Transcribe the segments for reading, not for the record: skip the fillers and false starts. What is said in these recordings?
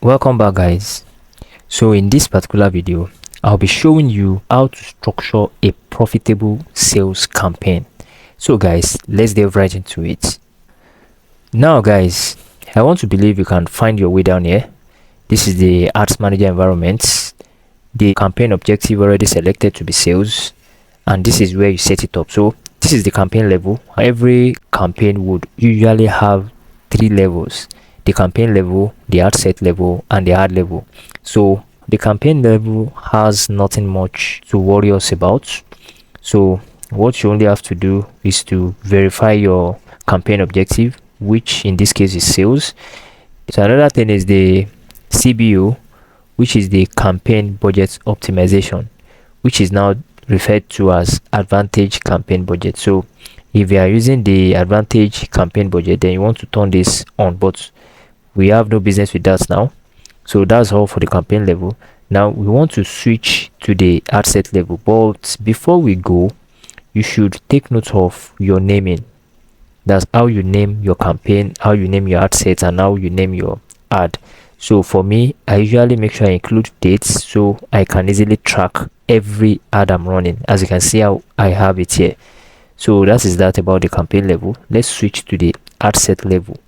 Welcome back, guys. So in this particular video, I'll be showing you how to structure a profitable sales campaign. So guys, let's dive right into it. Now guys, I want to believe you can find your way down here. This is the ads manager environment. The campaign objective already selected to be sales, and this is where you set it up. So this is the campaign level. Every campaign would usually have 3 levels: the campaign level, the ad set level, and the ad level. So the campaign level has nothing much to worry us about. So what you only have to do is to verify your campaign objective, which in this case is sales. So another thing is the CBO, which is the campaign budget optimization, which is now referred to as advantage campaign budget. So if you are using the advantage campaign budget, then you want to turn this on, but we have no business with that now. So that's all for the campaign level. Now we want to switch to the ad set level, but before we go, you should take note of your naming. That's how you name your campaign, how you name your ad set, and how you name your ad. So for me, I usually make sure I include dates so I can easily track every ad I'm running. As you can see how I have it here. So that is that about the campaign level. Let's switch to the ad set level.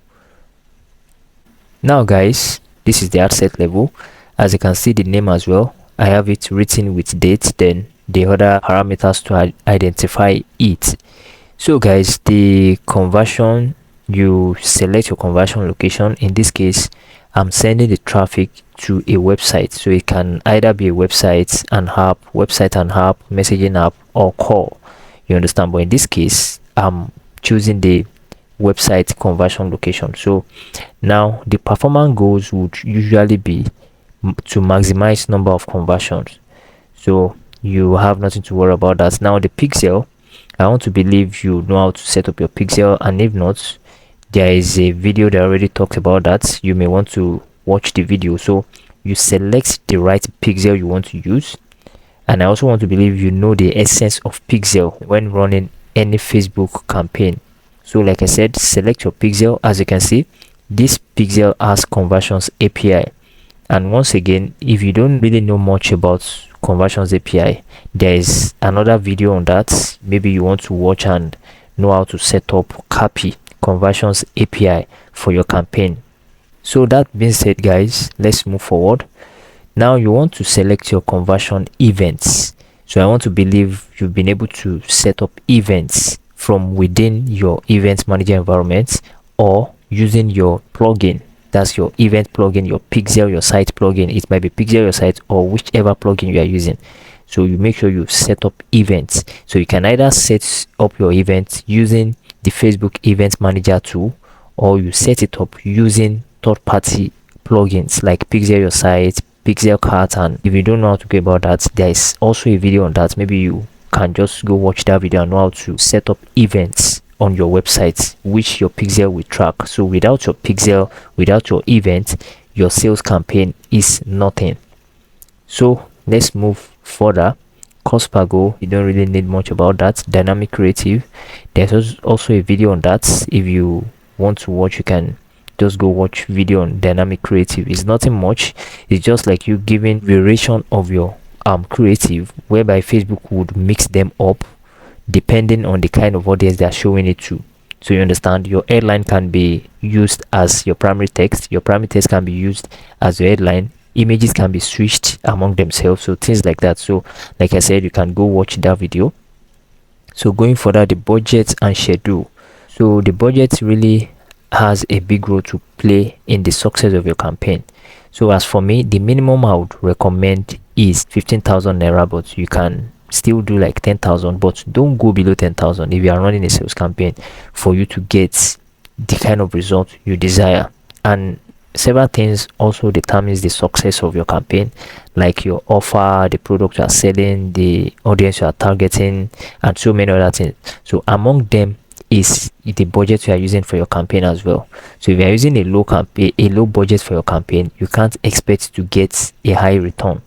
Now guys, this is the ad set level. As you can see the name as well, I have it written with dates, then the other parameters to identify it. So guys, the conversion, you select your conversion location. In this case, I'm sending the traffic to a website, so it can either be a website, an app, messaging app, or call. You understand? But in this case, I'm choosing the website conversion location. So now the performance goals would usually be to maximize number of conversions, so you have nothing to worry about that. Now the pixel, I want to believe you know how to set up your pixel, and if not, there is a video that already talked about that. You may want to watch the video. So you select the right pixel you want to use, and I also want to believe you know the essence of pixel when running any Facebook campaign. So like I said, select your pixel. As you can see, this pixel has conversions API, and once again, if you don't really know much about conversions API, there is another video on that. Maybe you want to watch and know how to set up 𝗏𝗏 conversions API for your campaign. So that being said, guys, let's move forward. Now you want to select your conversion events. So I want to believe you've been able to set up events from within your event manager environment, or using your plugin. That's your event plugin, your pixel, your site plugin. It might be pixel, your site, or whichever plugin you are using. So you make sure you set up events. So you can either set up your event using the Facebook event manager tool, or you set it up using third-party plugins like pixel your site, 𝗂𝗚𝗏. And if you don't know how to go about that, there is also a video on that. Maybe you can just go watch that video and know how to set up events on your website, which your pixel will track. So without your pixel, without your event, your sales campaign is nothing. So let's move further. Cost per goal, you don't really need much about that. Dynamic creative, there's also a video on that. If you want to watch, you can just go watch video on dynamic creative. It's nothing much. It's just like you giving variation of your creative, whereby Facebook would mix them up depending on the kind of audience they are showing it to. So you understand, your headline can be used as your primary text, your primary text can be used as your headline, images can be switched among themselves, so things like that. So like I said, you can go watch that video. So going further, the budget and schedule. So the budget really has a big role to play in the success of your campaign. So as for me, the minimum I would recommend is 15,000 naira, but you can still do like 10,000, but don't go below 10,000 if you are running a sales campaign, for you to get the kind of result you desire. And several things also determines the success of your campaign, like your offer, the product you are selling, the audience you are targeting, and so many other things. So among them is the budget you are using for your campaign as well. So if you are using a low budget for your campaign, you can't expect to get a high return.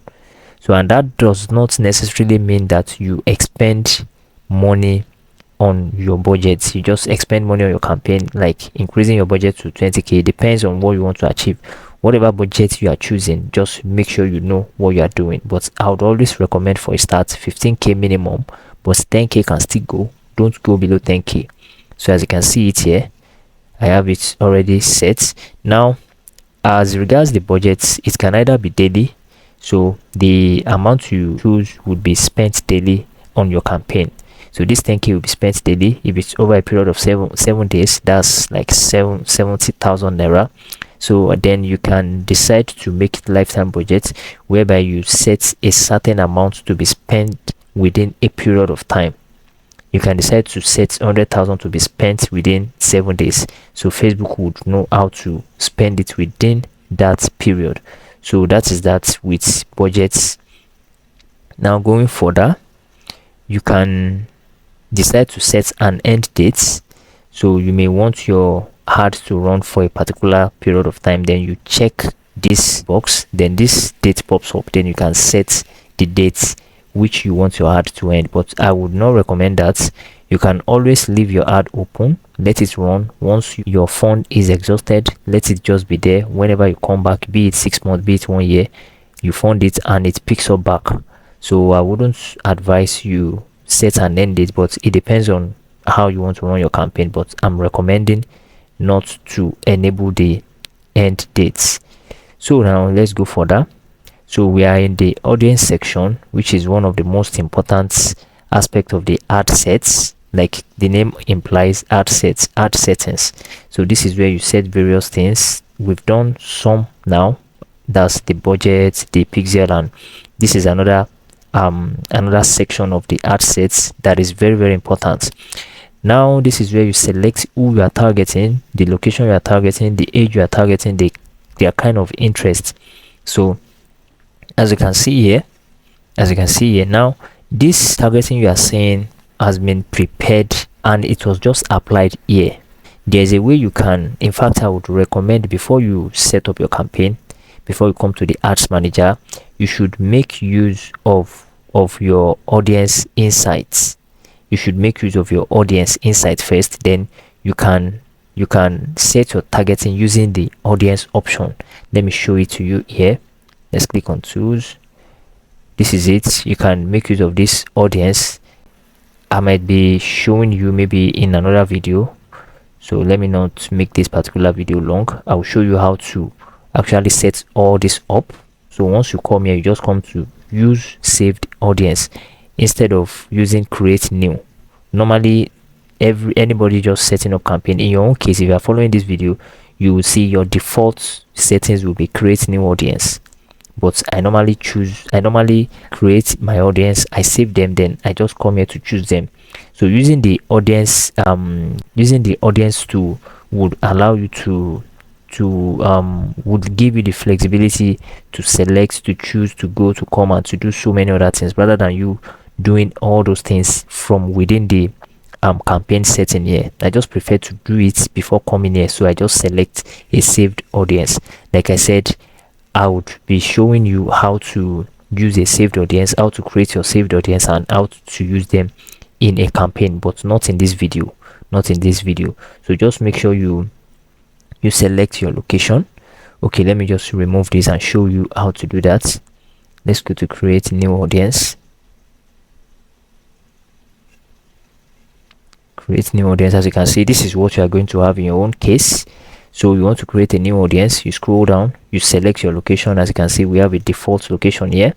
So, and that does not necessarily mean that you expend money on your budget. You just expend money on your campaign, like increasing your budget to 20k. Depends on what you want to achieve. whatever budget you are choosing, just make sure you know what you are doing. But I would always recommend for a start 15k minimum, but 10k can still go. Don't go below 10k. So as you can see it here, I have it already set. Now as regards the budgets, it can either be daily, so the amount you choose would be spent daily on your campaign. So this 10k will be spent daily. If it's over a period of seven days, that's like 70,000 naira. So then you can decide to make it lifetime budget, whereby you set a certain amount to be spent within a period of time. You can decide to set 100,000 to be spent within 7 days. So Facebook would know how to spend it within that period. So that is that with budgets. Now going further, you can decide to set an end date. So you may want your ad to run for a particular period of time. Then you check this box, then this date pops up. Then you can set the date which you want your ad to end. But I would not recommend that. You can always leave your ad open, let it run. Once your fund is exhausted, let it just be there. Whenever you come back, be it 6 months, be it 1 year, you fund it and it picks up back. So I wouldn't advise you set an end date, but it depends on how you want to run your campaign. But I'm recommending not to enable the end dates. So now let's go further. So we are in the audience section, which is one of the most important aspect of the ad sets. Like the name implies, ad sets, ad settings. So this is where you set various things. We've done some now. That's the budget, the pixel, and this is another section of the ad sets that is very, very important. Now this is where you select who you are targeting, the location you are targeting, the age you are targeting, their kind of interest. So as you can see here, now this targeting you are seeing has been prepared and it was just applied here. There's a way you can, in fact I would recommend, before you set up your campaign, before you come to the ads manager, you should make use of your audience insights. You should make use of your audience insight first, then you can set your targeting using the audience option. Let me show it to you here. Let's click on tools. This is it. You can make use of this audience. I might be showing you maybe in another video, so let me not make this particular video long. I will show you how to actually set all this up. So once you come here, you just come to use saved audience instead of using create new. Normally anybody just setting up campaign, in your own case, if you are following this video, you will see your default settings will be create new audience. But I normally create my audience, I save them, then I just come here to choose them. So using the audience tool would allow you to would give you the flexibility to select, to choose, to go, to come, and to do so many other things, rather than you doing all those things from within the campaign setting here. I just prefer to do it before coming here, so I just select a saved audience. Like I said, I would be showing you how to use a saved audience, how to create your saved audience, and how to use them in a campaign, but not in this video. So just make sure you select your location. Okay, let me just remove this and show you how to do that. Let's go to create new audience. Create new audience. As you can see, this is what you are going to have in your own case. So you want to create a new audience, you scroll down, you select your location. As you can see, we have a default location here.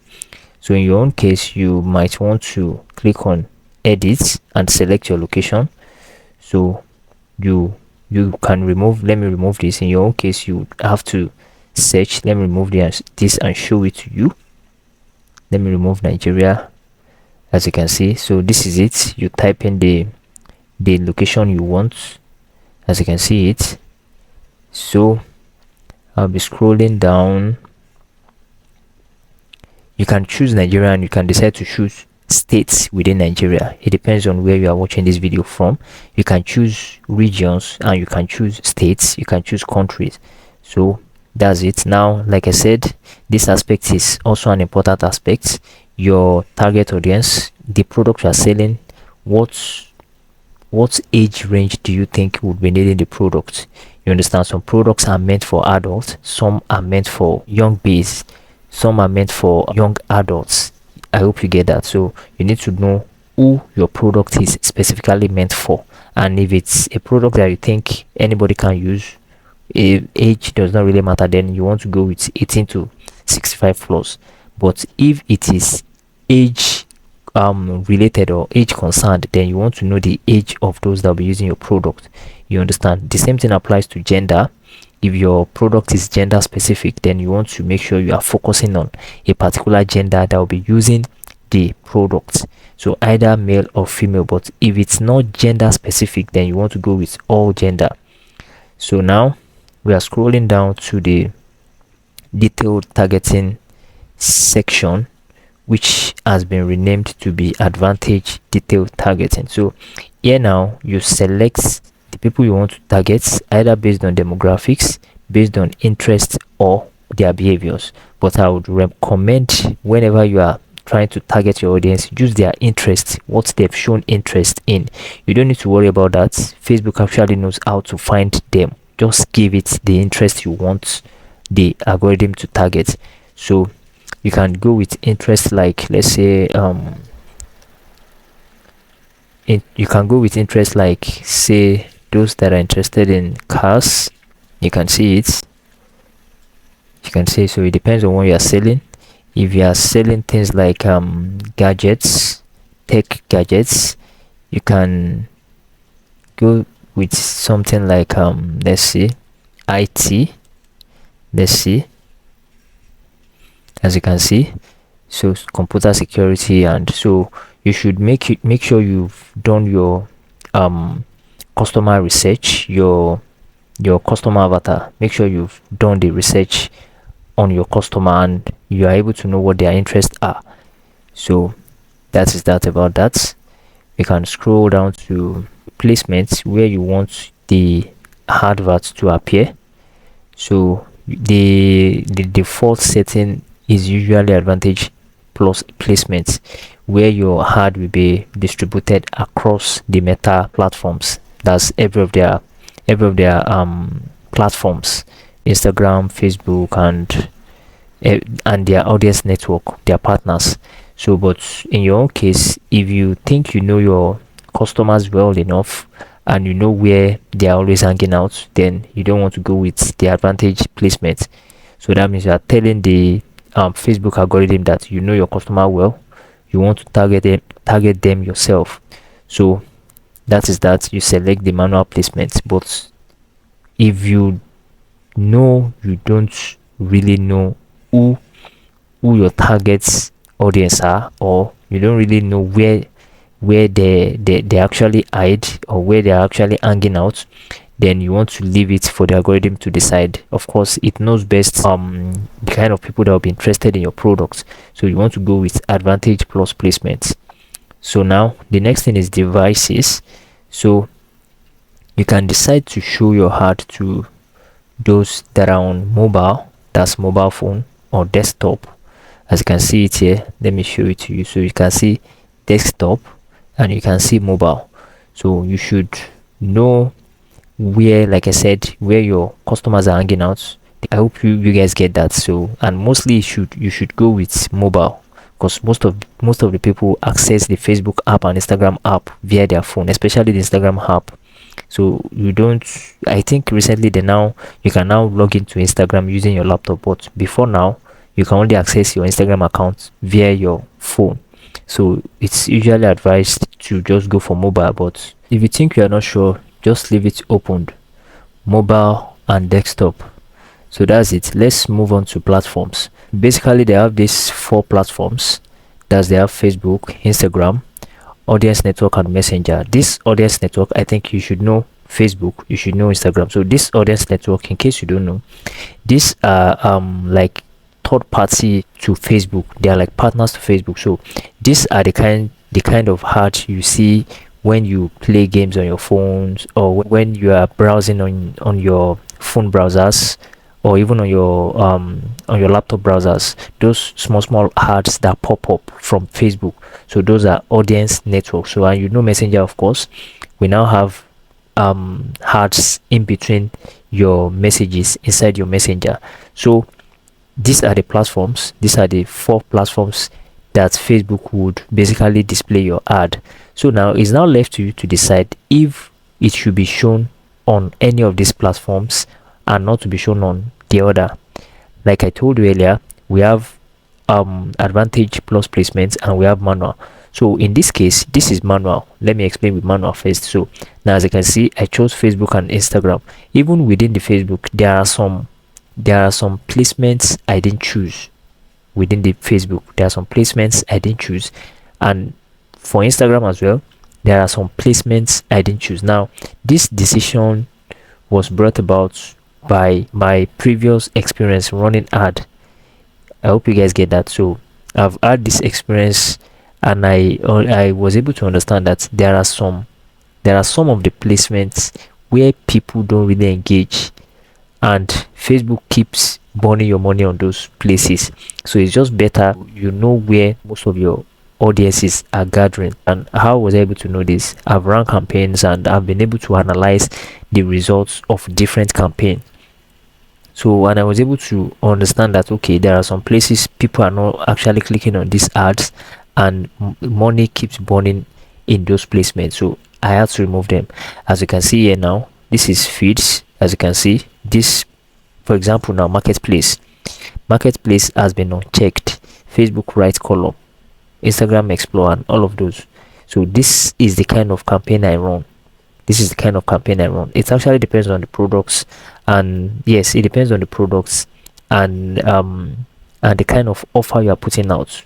So in your own case, you might want to click on edit and select your location. So you can remove, let me remove this. In your own case, you have to search. Let me remove this and show it to you. Let me remove Nigeria. As you can see, so this is it. You type in the location you want. As you can see it. So I'll be scrolling down. You can choose Nigeria and you can decide to choose states within Nigeria. It depends on where you are watching this video from. You can choose regions and you can choose states, you can choose countries. So that's it. Now, like I said, this aspect is also an important aspect. Your target audience, the product you are selling, what age range do you think would be needing the product? You understand? Some products are meant for adults, some are meant for young bees, some are meant for young adults. I hope you get that. So you need to know who your product is specifically meant for, and if it's a product that you think anybody can use, if age does not really matter, then you want to go with 18 to 65 plus. But if it is age related or age concerned, then you want to know the age of those that will be using your product. You understand? The same thing applies to gender. If your product is gender specific, then you want to make sure you are focusing on a particular gender that will be using the product, so either male or female. But if it's not gender specific, then you want to go with all gender. So now we are scrolling down to the detailed targeting section, which has been renamed to be advantage detailed targeting. So here now you select the people you want to target, either based on demographics, based on interest, or their behaviors. But I would recommend, whenever you are trying to target your audience, use their interest, what they've shown interest in. You don't need to worry about that. Facebook actually knows how to find them. Just give it the interest you want the algorithm to target. So you can go with interest, like, let's say you can go with interest like, say, those that are interested in cars. You can see it. You can see, so it depends on what you are selling. If you are selling things like gadgets, tech gadgets, you can go with something like let's see, IT. Let's see, as you can see, so computer security. And so you should make sure you've done your customer research, your customer avatar. Make sure you've done the research on your customer and you are able to know what their interests are. So that is that about that. You can scroll down to placements, where you want the advert to appear. So the default setting is usually advantage plus placements, where your ad will be distributed across the Meta platforms. That's every of their platforms, Instagram, Facebook, and their audience network, their partners. So, but in your own case, if you think you know your customers well enough and you know where they are always hanging out, then you don't want to go with the advantage placement. So that means you are telling the Facebook algorithm that you know your customer well, you want to target them yourself. So that is that. You select the manual placement. But if you know you don't really know who your targets audience are, or you don't really know where they actually hide, or where they are actually hanging out, then you want to leave it for the algorithm to decide. Of course, it knows best the kind of people that will be interested in your products. So you want to go with advantage plus placement. So now the next thing is devices. So you can decide to show your ad to those that are on mobile, that's mobile phone or desktop. As you can see it here, let me show it to you. So you can see desktop and you can see mobile. So you should know where, like I said, where your customers are hanging out. I hope you guys get that. So, and mostly you should go with mobile, because most of the people access the Facebook app and Instagram app via their phone, especially the Instagram app. So you don't, I think recently you can now log into Instagram using your laptop, but before now you can only access your Instagram account via your phone. So it's usually advised to just go for mobile, but if you think you are not sure, just leave it opened, mobile and desktop. So that's it. Let's move on to platforms. Basically, they have these 4 platforms. They have Facebook, Instagram, audience network, and messenger. This audience network, I think you should know Facebook, you should know Instagram. So this audience network, in case you don't know, these are like third party to Facebook. They are like partners to Facebook. So these are the kind of ads you see when you play games on your phones, or when you are browsing on your phone browsers, or even on your laptop browsers. Those small ads that pop up from Facebook. So those are audience networks. So and you know Messenger, of course. We now have hearts in between your messages inside your messenger. So these are the platforms, these are the 4 platforms that Facebook would basically display your ad. So now it's now left to you to decide if it should be shown on any of these platforms and not to be shown on the other. Like I told you earlier, we have advantage plus placements and we have manual. So in this case, this is manual. Let me explain with manual first. So now as you can see, I chose Facebook and Instagram. Even within the Facebook, there are some placements I didn't choose. Within the Facebook, there are some placements I didn't choose, and for Instagram as well, there are some placements I didn't choose. Now this decision was brought about by my previous experience running ad. I hope you guys get that. So I've had this experience and I was able to understand that there are some of the placements where people don't really engage, and Facebook keeps burning your money on those places. So it's just better you know where most of your audiences are gathering. And how was I able to know this? I've run campaigns and I've been able to analyze the results of different campaigns. So, and I was able to understand that okay, there are some places people are not actually clicking on these ads, and money keeps burning in those placements. So I had to remove them. As you can see here now, this is feeds. As you can see, this, for example, now marketplace has been unchecked. Facebook right column, Instagram explore, and all of those. So this is the kind of campaign I run. It actually depends on the products, and yes, it depends on the products and the kind of offer you are putting out.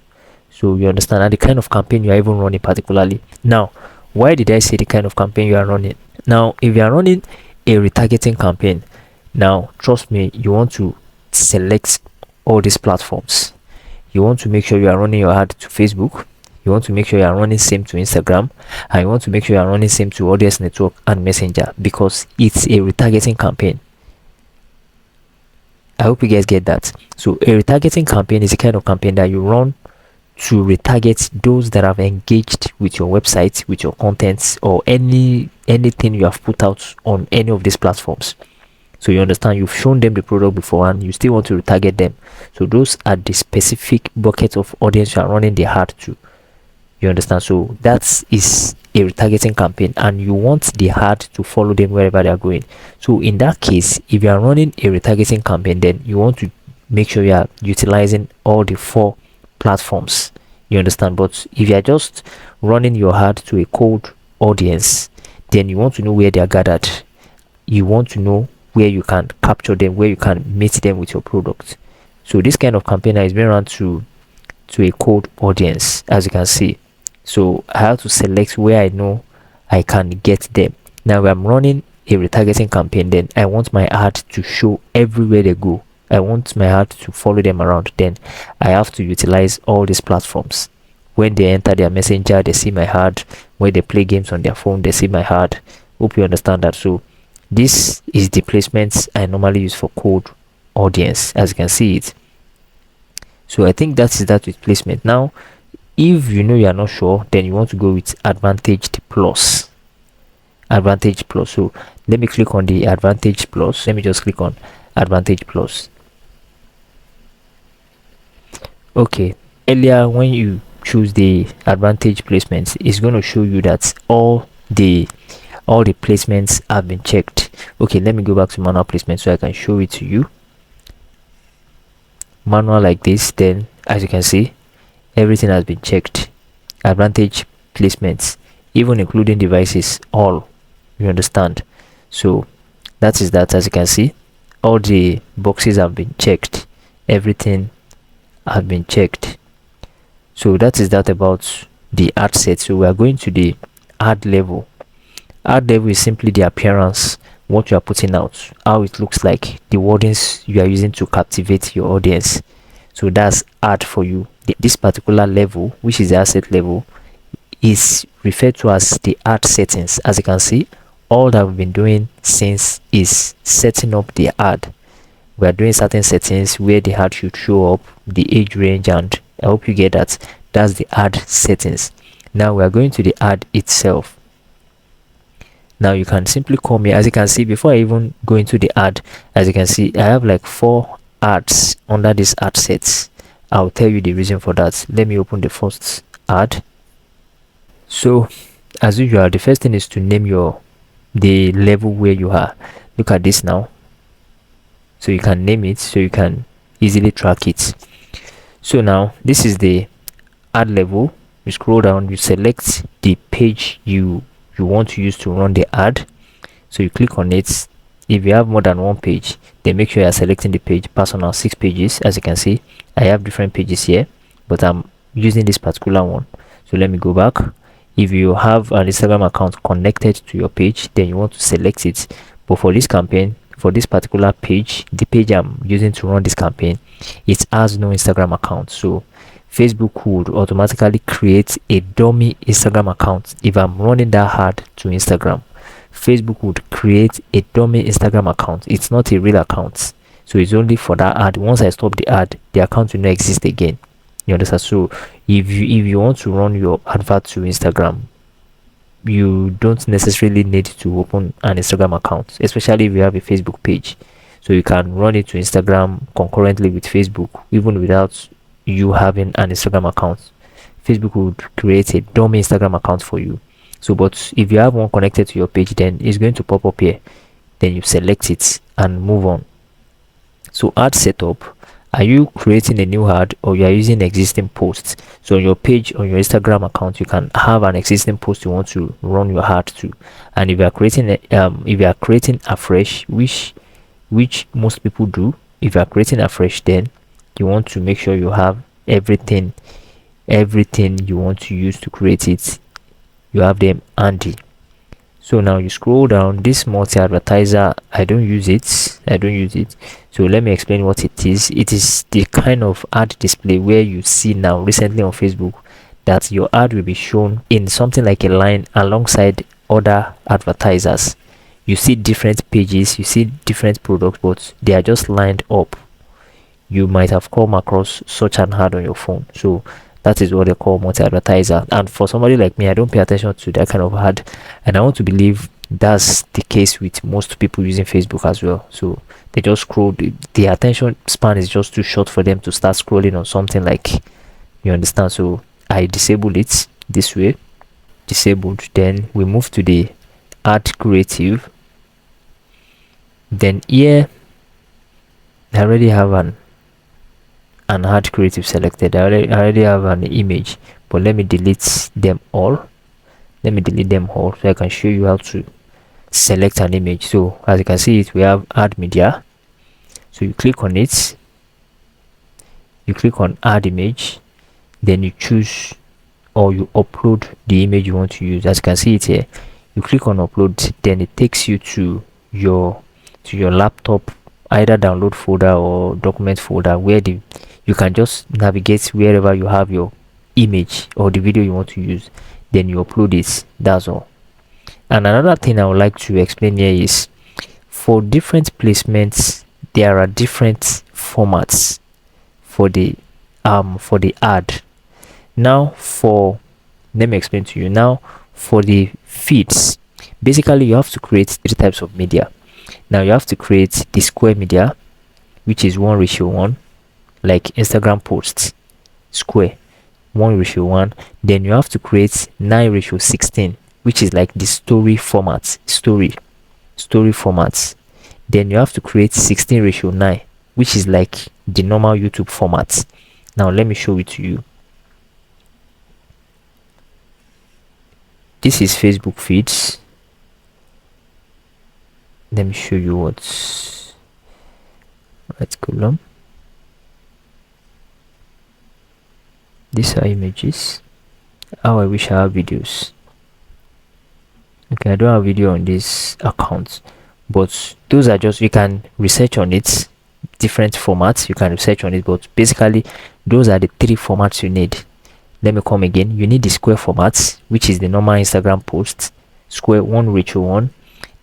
So you understand, and the kind of campaign you are even running particularly. Now, why did I say the kind of campaign you are running? Now, if you are running a retargeting campaign, now trust me, you want to select all these platforms. You want to make sure you are running your ad to Facebook. You want to make sure you are running same to Instagram, and you want to make sure you are running same to audience network and messenger, because it's a retargeting campaign. I hope you guys get that. So a retargeting campaign is a kind of campaign that you run to retarget those that have engaged with your website, with your contents, or anything you have put out on any of these platforms. So you understand, you've shown them the product before and you still want to retarget them. So those are the specific buckets of audience you are running the ad to. You understand? So that is a retargeting campaign, and you want the ad to follow them wherever they are going. So in that case, if you are running a retargeting campaign, then you want to make sure you are utilizing all the 4 platforms. You understand? But if you are just running your ad to a cold audience, then you want to know where they are gathered. You want to know where you can capture them, where you can meet them with your product. So this kind of campaign is being run to a cold audience, as you can see. So I have to select where I know I can get them. Now I'm running a retargeting campaign, then I want my ad to show everywhere they go. I want my ad to follow them around. Then I have to utilize all these platforms. When they enter their messenger, they see my ad. When they play games on their phone, they see my ad. Hope you understand that. So this is the placements I normally use for cold audience, as you can see it. So I think that is that with placement. Now if you know you are not sure, then you want to go with advantage plus. So let me click on the advantage plus. Let me just click on advantage plus. Okay, earlier when you choose the advantage placements, it's going to show you that all the placements have been checked. Okay, let me go back to manual placement so I can show it to you. Manual like this, then as you can see, everything has been checked. Advantage placements, even including devices, all. You understand? So that is that. As you can see, all the boxes have been checked. Everything has been checked. So that is that about the ad set. So we are going to the ad level. Ad level is simply the appearance, what you are putting out, how it looks like, the wordings you are using to captivate your audience. So that's ad for you. This particular level, which is the asset level, is referred to as the ad settings. As you can see, all that we've been doing since is setting up the ad. We are doing certain settings where the ad should show up, the age range, and I hope you get that. That's the ad settings. Now we are going to the ad itself. Now you can simply come here. As you can see, before I even go into the ad, as you can see, I have like 4 ads under this ad sets. I'll tell you the reason for that. Let me open the first ad. So as usual, the first thing is to name the level where you are. Look at this now. So you can name it so you can easily track it. So now this is the ad level. You scroll down, you select the page you want to use to run the ad. So you click on it. If you have more than 1 page, then make sure you are selecting the page. Personal 6 pages. As you can see, I have different pages here, but I'm using this particular one. So let me go back. If you have an Instagram account connected to your page, then you want to select it. But for this campaign, for this particular page, the page I'm using to run this campaign, it has no Instagram account. So Facebook would automatically create a dummy Instagram account. If I'm running that ad to Instagram, Facebook would create a dummy Instagram account. It's not a real account, so it's only for that ad. Once I stop the ad, the account will not exist again. You understand? So if you want to run your advert to Instagram, you don't necessarily need to open an Instagram account, especially if you have a Facebook page. So you can run it to Instagram concurrently with Facebook, even without you having an Instagram account. Facebook would create a dummy Instagram account for you. So but if you have one connected to your page, then it's going to pop up here. Then you select it and move on. So ad setup. Are you creating a new ad, or you are using existing posts? So on your page, on your Instagram account, you can have an existing post you want to run your ad to. And if you are creating afresh, which most people do, if you are creating afresh, then you want to make sure you have everything you want to use to create it, you have them handy. So now you scroll down. This multi-advertiser, I don't use it. So let me explain what it is. It is the kind of ad display where you see now recently on Facebook that your ad will be shown in something like a line alongside other advertisers. You see different pages, you see different products, but they are just lined up. You might have come across such an ad on your phone. So that is what they call multi-advertiser. And for somebody like me, I don't pay attention to that kind of ad, and I want to believe that's the case with most people using Facebook as well. So they just scroll. The attention span is just too short for them to start scrolling on something like, you understand. So I disable it this way. Disabled. Then we move to the ad creative. Then here I already have an ad creative selected. I already have an image, but let me delete them all. So I can show you how to select an image. So as you can see it, we have add media. So you click on it, you click on add image, then you choose or you upload the image you want to use. As you can see it here, you click on upload, then it takes you to your laptop, either download folder or document folder, where you can just navigate wherever you have your image or the video you want to use, then you upload it. That's all. And another thing I would like to explain here is, for different placements there are different formats for the ad. Now let me explain to you. Now for the feeds, basically you have to create 3 types of media. Now you have to create the square media, which is 1:1, like Instagram posts, square 1:1. Then you have to create 9:16, which is like the story format, story formats. Then you have to create 16:9, which is like the normal YouTube format. Now let me show it to you. This is Facebook feeds. Let me show you what's right column. These are images. How I wish I have videos. Okay, I don't have video on this account, but those are just, you can research on it, different formats you can research on it, but basically those are the 3 formats you need. Let me come again. You need the square formats, which is the normal Instagram post, square 1:1.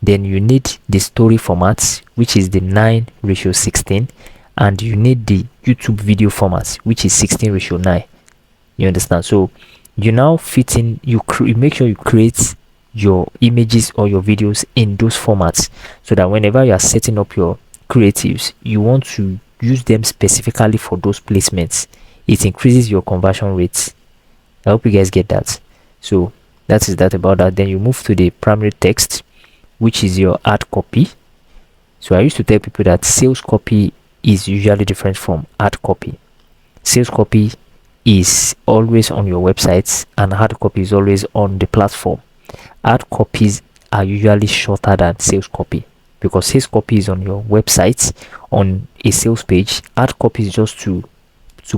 Then you need the story formats, which is the 9:16, and you need the YouTube video format, which is 16:9. You understand? So you now fit in, you make sure you create your images or your videos in those formats, so that whenever you are setting up your creatives, you want to use them specifically for those placements. It increases your conversion rates. I hope you guys get that. So that is that about that. Then you move to the primary text, which is your ad copy. So I used to tell people that sales copy is usually different from ad copy. Sales copy is always on your websites and ad copy is always on the platform. Ad copies are usually shorter than sales copy, because sales copy is on your website on a sales page. Ad copy is just to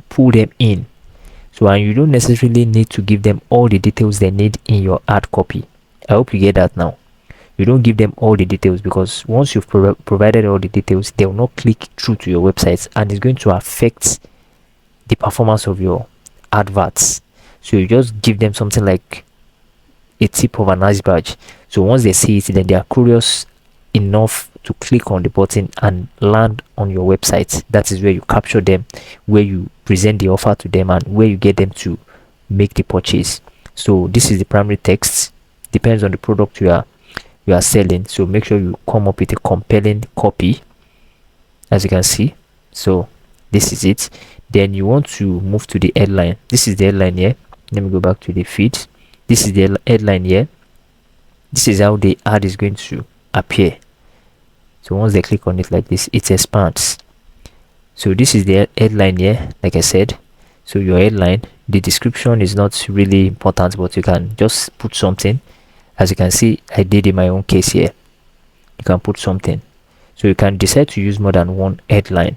pull them in. So, and you don't necessarily need to give them all the details they need in your ad copy. I hope you get that now. You don't give them all the details, because once you've provided all the details, they will not click through to your website, and it's going to affect the performance of your adverts. So you just give them something like a tip of an iceberg. So once they see it, then they are curious enough to click on the button and land on your website. That is where you capture them, where you present the offer to them, and where you get them to make the purchase. So this is the primary text. Depends on the product you are selling. So make sure you come up with a compelling copy, as you can see. So this is it. Then you want to move to the headline. This is the headline here. Let me go back to the feed. This is the headline here. This is how the ad is going to appear. So once they click on it like this, it expands. So this is the headline here, like I said. So your headline, the description is not really important, but you can just put something. As you can see, I did in my own case here. You can put something. So you can decide to use more than one headline.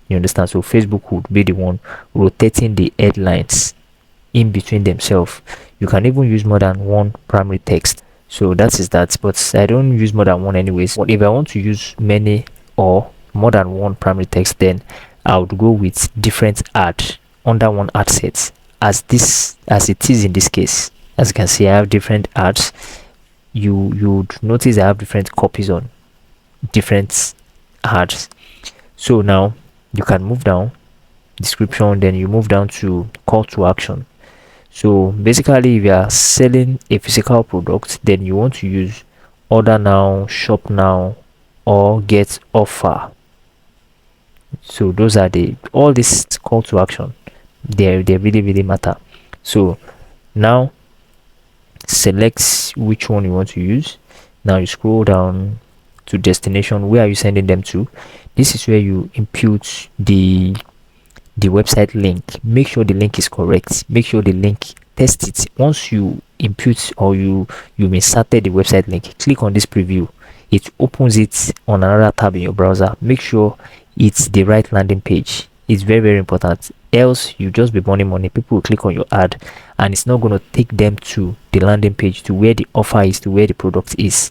You understand? So Facebook would be the one rotating the headlines in between themselves. You can even use more than one primary text. So that is that, but I don't use more than one anyways. But if I want to use many or more than one primary text, then I would go with different ad under one ad set, as it is in this case. As you can see, I have different ads. You would notice I have different copies on different ads. So now you can move down description, then you move down to call to action. So basically, if you are selling a physical product, then you want to use order now, shop now, or get offer. So those are all this call to action. They really matter. So now select which one you want to use. Now you scroll down to destination. Where are you sending them to? This is where you input the website link. Make sure the link is correct. Make sure the link, test it. Once you input or you inserted the website link, click on this preview. It opens it on another tab in your browser. Make sure it's the right landing page. It's very important, else you just be burning money. People will click on your ad and it's not going to take them to the landing page, to where the offer is, to where the product is.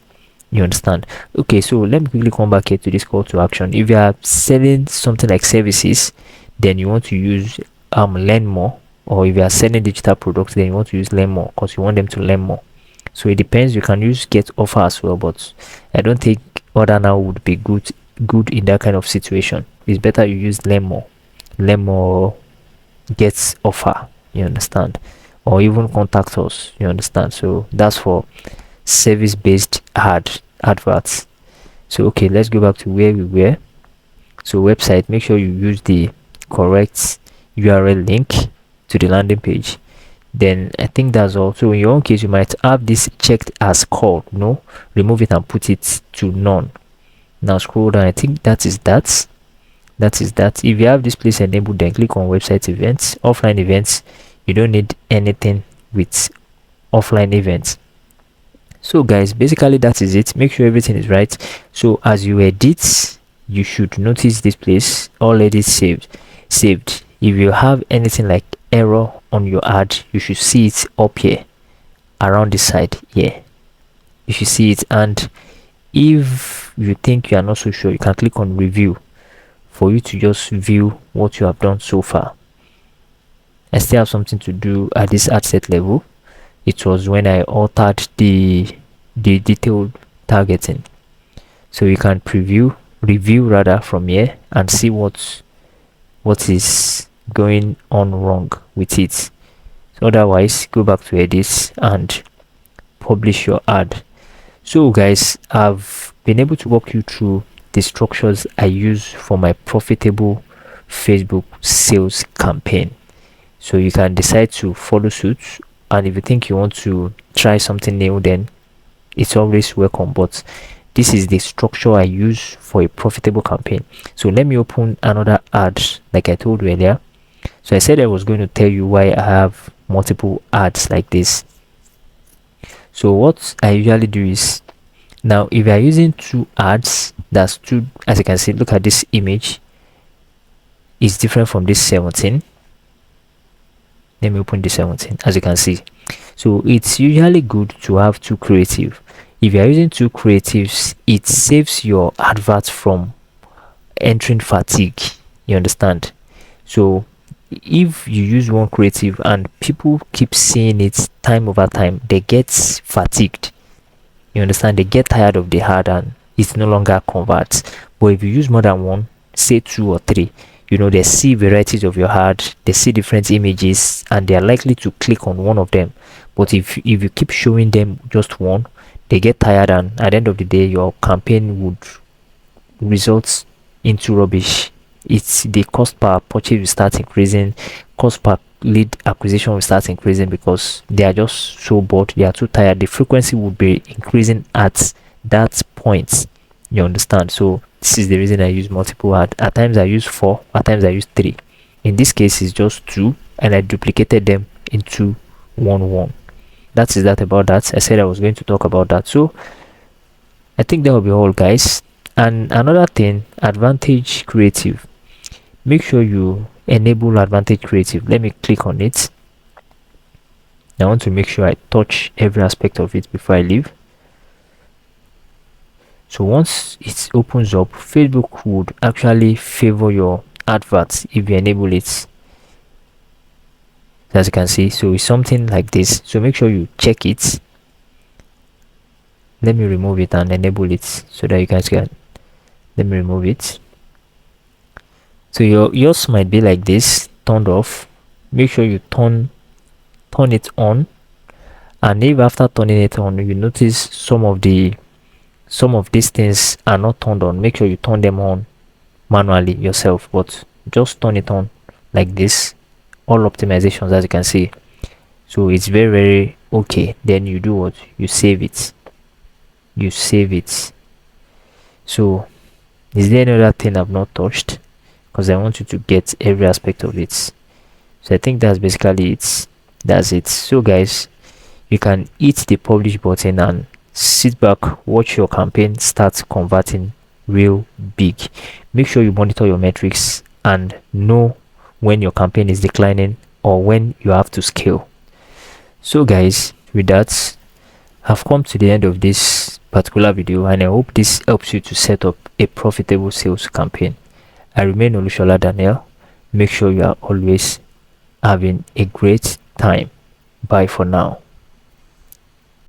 You understand? Okay, so let me quickly come back here to this call to action. If you are selling something like services, then you want to use learn more. Or if you are selling digital products, then you want to use learn more, because you want them to learn more. So it depends. You can use get offer as well, but I don't think order now would be good in that kind of situation. It's better you use learn more, get offer. You understand? Or even contact us. You understand? So that's for service-based adverts. So okay, let's go back to where we were. So website, make sure you use the correct URL link to the landing page. Then I think that's all. So in your own case, you might have this checked as called. No, remove it and put it to none. Now scroll down. I think that is that. If you have this place enabled, then click on website events, offline events. You don't need anything with offline events. So guys, basically that is it. Make sure everything is right. So as you edit, you should notice this place already saved. If you have anything like error on your ad, you should see it up here around this side. Yeah, you should see it. And if you think you are not so sure, you can click on review for you to just view what you have done so far. I still have something to do at this ad set level. It was when I altered the detailed targeting. So you can review rather from here and see what is going on wrong with it. So otherwise, go back to edit and publish your ad. So guys, I've been able to walk you through the structures I use for my profitable Facebook sales campaign. So you can decide to follow suit, and if you think you want to try something new, then it's always welcome. But this is the structure I use for a profitable campaign. So let me open another ad like I told you earlier. So I said I was going to tell you why I have multiple ads like this. So what I usually do is, now if you are using two ads, that's two, as you can see, look at this image, it's different from this 17. Let me open the 17, as you can see. So it's usually good to have two creative. If you are using two creatives, it saves your adverts from entering fatigue. You understand? So if you use one creative and people keep seeing it time over time, they get fatigued. You understand? They get tired of the ad and it no longer converts. But if you use more than one, say 2 or 3, you know, they see varieties of your ad, they see different images, and they are likely to click on one of them. But if you keep showing them just one, they get tired, and at the end of the day your campaign would result into rubbish. It's the cost per purchase will start increasing, cost per lead acquisition will start increasing, because they are just so bored, they are too tired. The frequency would be increasing at that point. You understand? So this is the reason I use multiple ads. At times I use 4, at times I use 3. In this case it's just 2, and I duplicated them into one. That is that about that. I said I was going to talk about that. So I think that will be all, guys. And another thing, advantage creative. Make sure you enable advantage creative. Let me click on it. I want to make sure I touch every aspect of it before I leave. So once it opens up, Facebook would actually favor your adverts if you enable it, as you can see. So it's something like this. So make sure you check it. Let me remove it and enable it so that you guys can. Let me remove it. So yours might be like this, turned off. Make sure you turn it on, and if after turning it on you notice some of these things are not turned on, make sure you turn them on manually yourself, but just turn it on like this. All optimizations, as you can see. So it's very okay. Then you do what? You save it. So is there any other thing I've not touched? Because I want you to get every aspect of it. So I think that's basically it. That's it. So guys, you can hit the publish button and sit back, watch your campaign start converting real big. Make sure you monitor your metrics and know when your campaign is declining or when you have to scale. So guys, with that, I've come to the end of this particular video, and I hope this helps you to set up a profitable sales campaign. I remain Olusola Daniel. Make sure you are always having a great time. Bye for now.